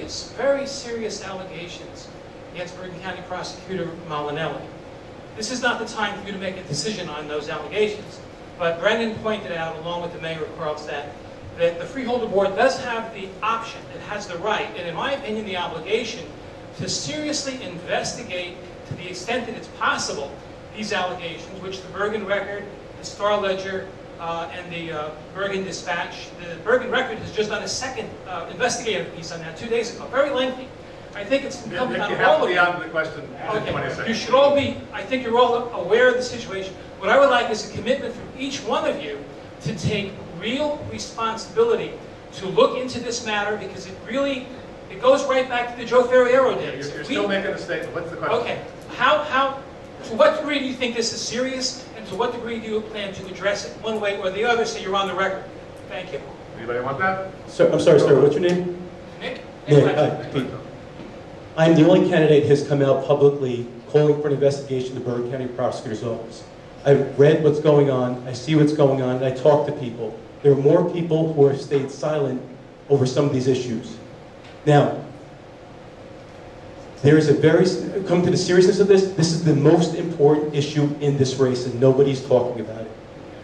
very serious allegations against Bergen County Prosecutor Molinelli. This is not the time for you to make a decision on those allegations. But Brendan pointed out, along with the Mayor of Carlstadt, that the Freeholder Board does have the option, it has the right, and in my opinion the obligation, to seriously investigate, to the extent that it's possible, these allegations, which the Bergen Record, the Star Ledger, and the Bergen Dispatch. The Bergen Record has just done a second investigative piece on that 2 days ago, very lengthy. I think it's incumbent on all of you. The question in 20 seconds. You should all be, I think you're all aware of the situation. What I would like is a commitment from each one of you to take real responsibility to look into this matter, because it goes right back to the Joe Ferriero days. You're still making a statement. What's the question? Okay. To what degree do you think this is serious, and to what degree do you plan to address it one way or the other, so you're on the record? Thank you. Anybody want that? Sir, I'm sorry, sir. What's your name? Nick? Nick. Hi, Pete. I'm the only candidate who has come out publicly calling for an investigation to the Bergen County Prosecutor's Office. I've read what's going on, I see what's going on, and I talk to people. There are more people who have stayed silent over some of these issues. Now, there is come to the seriousness of this is the most important issue in this race, and nobody's talking about it.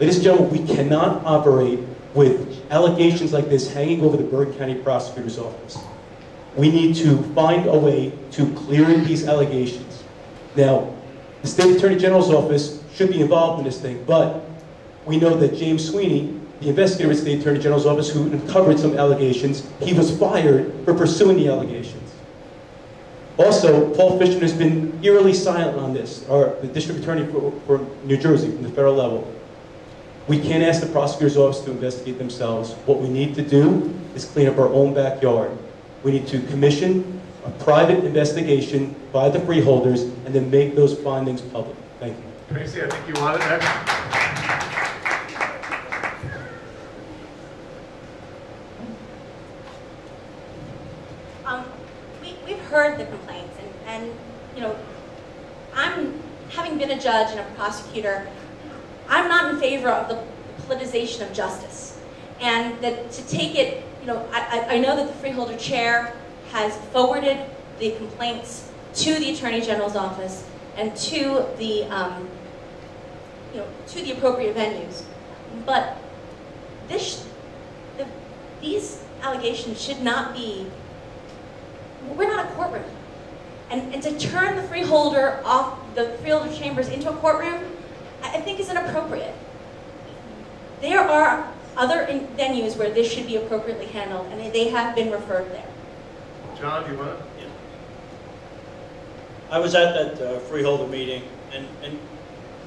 Ladies and gentlemen, we cannot operate with allegations like this hanging over the Bergen County Prosecutor's Office. We need to find a way to clear these allegations. Now, the State Attorney General's Office should be involved in this thing, but we know that James Sweeney, the investigator at the State Attorney General's Office who uncovered some allegations, he was fired for pursuing the allegations. Also, Paul Fishman has been eerily silent on this, or the District Attorney for New Jersey from the federal level. We can't ask the prosecutor's office to investigate themselves. What we need to do is clean up our own backyard. We need to commission a private investigation by the freeholders and then make those findings public. Thank you. Tracy, I think you wanted that. We've heard the complaints, and you know, having been a judge and a prosecutor, I'm not in favor of the politicization of justice. And that to take it, you know, I know that the Freeholder Chair has forwarded the complaints to the Attorney General's office and to the, to the appropriate venues. But these allegations should not be, we're not a courtroom. And to turn the freeholder off, the freeholder chambers into a courtroom, I think is inappropriate. There are other venues where this should be appropriately handled, and they have been referred there. John, do you want to? Yeah. I was at that freeholder meeting, and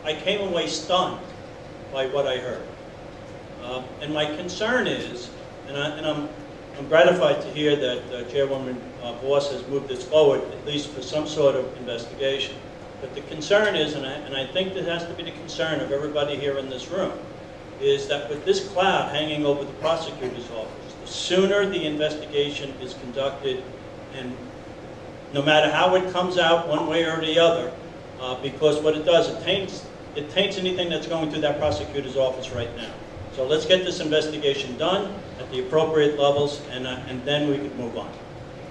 I came away stunned by what I heard. And my concern is, and I'm gratified to hear that Chairwoman Voss has moved this forward, at least for some sort of investigation. But the concern is, and I think that has to be the concern of everybody here in this room, is that with this cloud hanging over the prosecutor's office, the sooner the investigation is conducted, and no matter how it comes out one way or the other, because what it does, it taints anything that's going through that prosecutor's office right now. So let's get this investigation done at the appropriate levels, and then we can move on.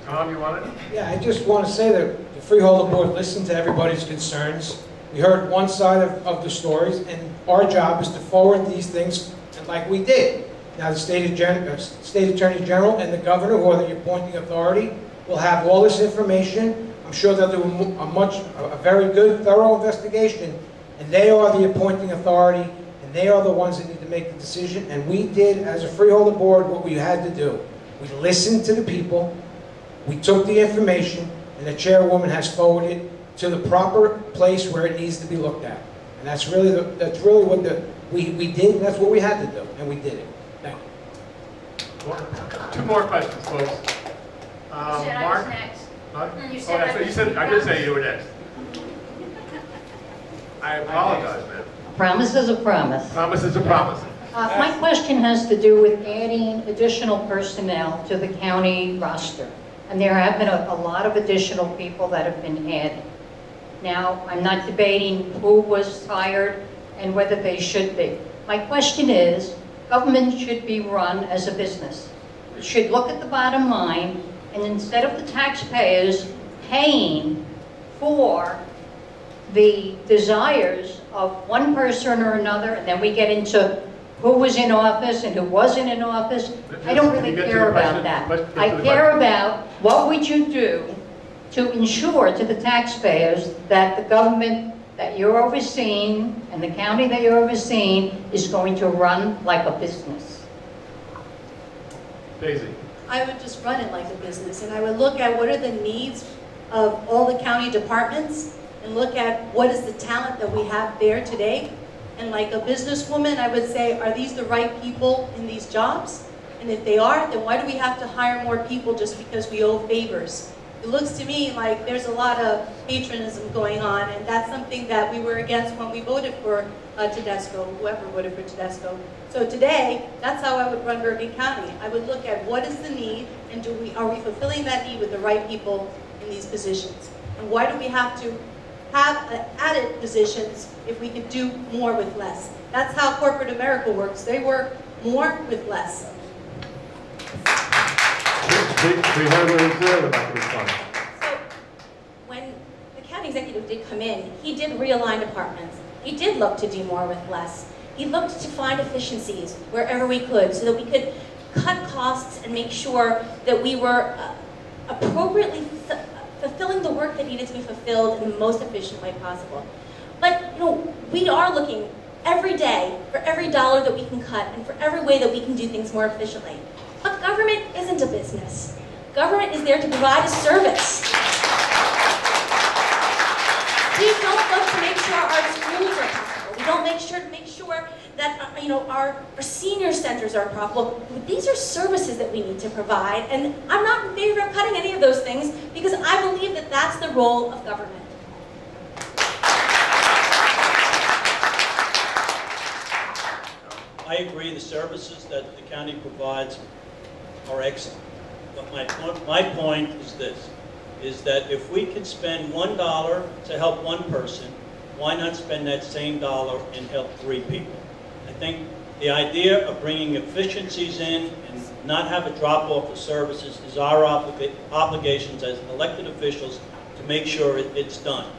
Tom, you want it? Yeah, I just want to say that the Freeholder Board listened to everybody's concerns. We heard one side of the stories, and our job is to forward these things like we did. Now the State Attorney General and the Governor, who are the appointing authority, will have all this information. I'm sure they'll do a very good, thorough investigation, and they are the appointing authority, and they are the ones that need to make the decision. And we did, as a Freeholder Board, what we had to do. We listened to the people, we took the information, and the chairwoman has forwarded it to the proper place where it needs to be looked at. And that's really what we did, and that's what we had to do, and we did it. Thank you. Two more questions, folks. Mark? Next. Huh? You said I did say you were next. I apologize, man. Promise is a promise. Promise is a promise. My question has to do with adding additional personnel to the county roster. And there have been a lot of additional people that have been added. Now, I'm not debating who was hired and whether they should be. My question is, government should be run as a business. It should look at the bottom line And instead of the taxpayers paying for the desires of one person or another, and then we get into who was in office and who wasn't in office, I don't really care about that. I care about what would you do to ensure to the taxpayers that the government that you're overseeing and the county that you're overseeing is going to run like a business. Daisy. I would just run it like a business, and I would look at what are the needs of all the county departments, and look at what is the talent that we have there today. And like a businesswoman, I would say, are these the right people in these jobs? And if they are, then why do we have to hire more people just because we owe favors? It looks to me like there's a lot of patronism going on, and that's something that we were against when we voted for Tedesco, whoever voted for Tedesco. So today, that's how I would run Bergen County. I would look at what is the need, and are we fulfilling that need with the right people in these positions? And why do we have to have added positions if we could do more with less? That's how corporate America works. They work more with less. Freeholder is there, would like to respond. So, when the county executive did come in, he did realign departments. He did look to do more with less. He looked to find efficiencies wherever we could so that we could cut costs and make sure that we were appropriately fulfilling the work that needed to be fulfilled in the most efficient way possible. But, you know, we are looking every day for every dollar that we can cut and for every way that we can do things more efficiently. But government isn't a business. Government is there to provide a service. We don't look to make sure our schools are profitable. We don't make sure that our senior centers are profitable. These are services that we need to provide, and I'm not in favor of cutting any of those things because I believe that that's the role of government. I agree the services that the county provides are excellent. But my point is this, is that if we can spend $1 to help one person, why not spend that same dollar and help 3 people? I think the idea of bringing efficiencies in and not have a drop-off of services is our obligations as elected officials to make sure it's done.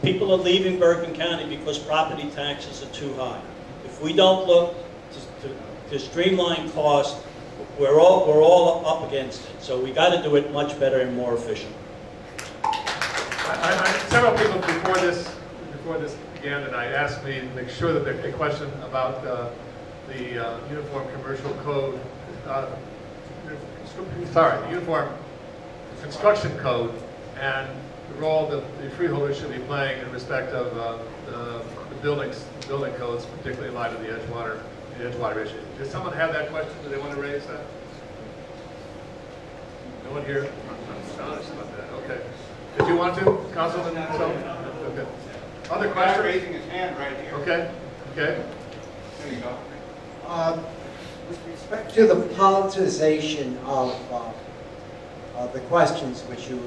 People are leaving Bergen County because property taxes are too high. If we don't look to streamline costs, we're all up against it. So we got to do it much better and more efficient. Several people before this began tonight asked me to make sure that they question about the Uniform Commercial Code, the Uniform Construction Code, and the role that the freeholders should be playing in respect of the building codes, particularly in light of the Edgewater issue. Does someone have that question? Do they want to raise that? No one here? I'm astonished about that. Okay. Did you want to, Councilman? Okay. Other questions? Raising his hand right here. Okay. Okay. There you go. With respect to the politicization of the questions which you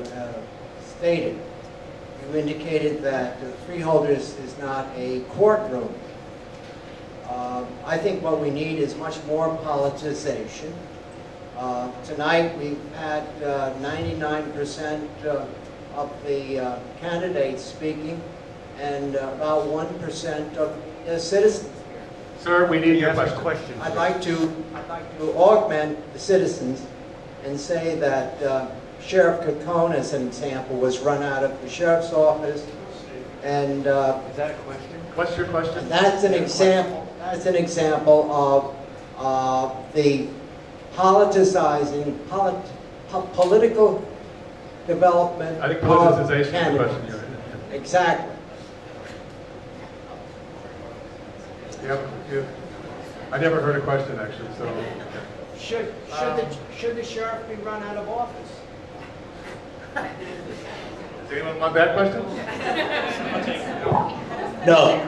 stated, you indicated that the freeholders is not a courtroom. I think what we need is much more politicization. Tonight we've had 99% of the candidates speaking and about 1% of the citizens here. Sir, we need your question. I'd like to augment the citizens and say that Sheriff Cacone, as an example, was run out of the sheriff's office, and is that a question? What's your question? And that's an example. That's an example of the politicizing, political development. I think politicization is the question you're in. Exactly. I never heard a question actually. So Should the sheriff be run out of office? Does anyone want that question? No.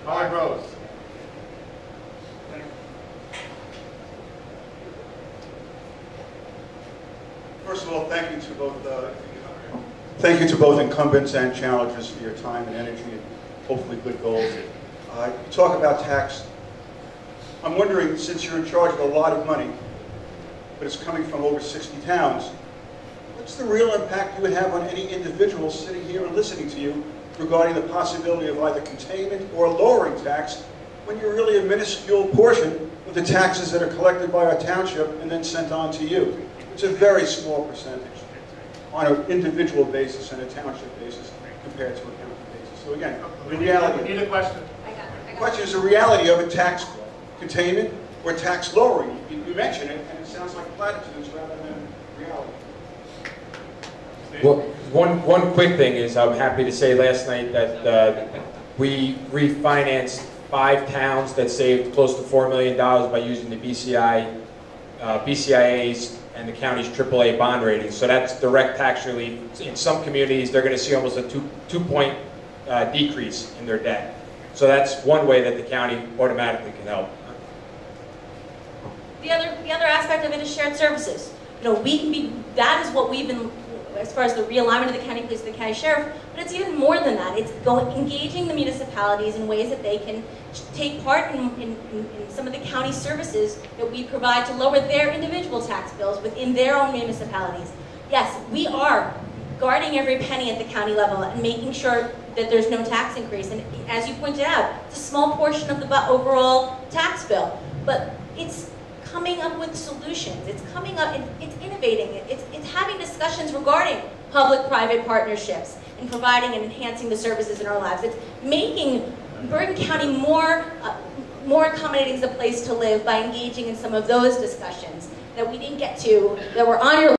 Howard Rose. First of all, thank you to both incumbents and challengers for your time and energy and hopefully good goals. You talk about tax I'm wondering, since you're in charge of a lot of money, but it's coming from over 60 towns, what's the real impact you would have on any individual sitting here and listening to you regarding the possibility of either containment or lowering tax when you're really a minuscule portion of the taxes that are collected by our township and then sent on to you? It's a very small percentage on an individual basis and a township basis compared to a county basis. So again, the reality. We need a question. The question is the reality of a tax containment or tax lowering. You mention it, and it sounds like platitudes rather than reality. Well, one quick thing is I'm happy to say last night that we refinanced 5 towns that saved close to $4 million by using the BCIA's and the county's AAA bond rating. So that's direct tax relief. In some communities, they're going to see almost a 2-point decrease in their debt. So that's one way that the county automatically can help. The other aspect of it is shared services. You know, that is what we've been, as far as the realignment of the county police and the county sheriff, but it's even more than that. It's engaging the municipalities in ways that they can take part in some of the county services that we provide to lower their individual tax bills within their own municipalities. Yes, we are guarding every penny at the county level and making sure that there's no tax increase. And as you pointed out, it's a small portion of the overall tax bill, but it's coming up with solutions. It's coming up, it's innovating. It's having discussions regarding public-private partnerships and providing and enhancing the services in our lives. It's making Bergen County more accommodating as a place to live by engaging in some of those discussions that we didn't get to, that were on your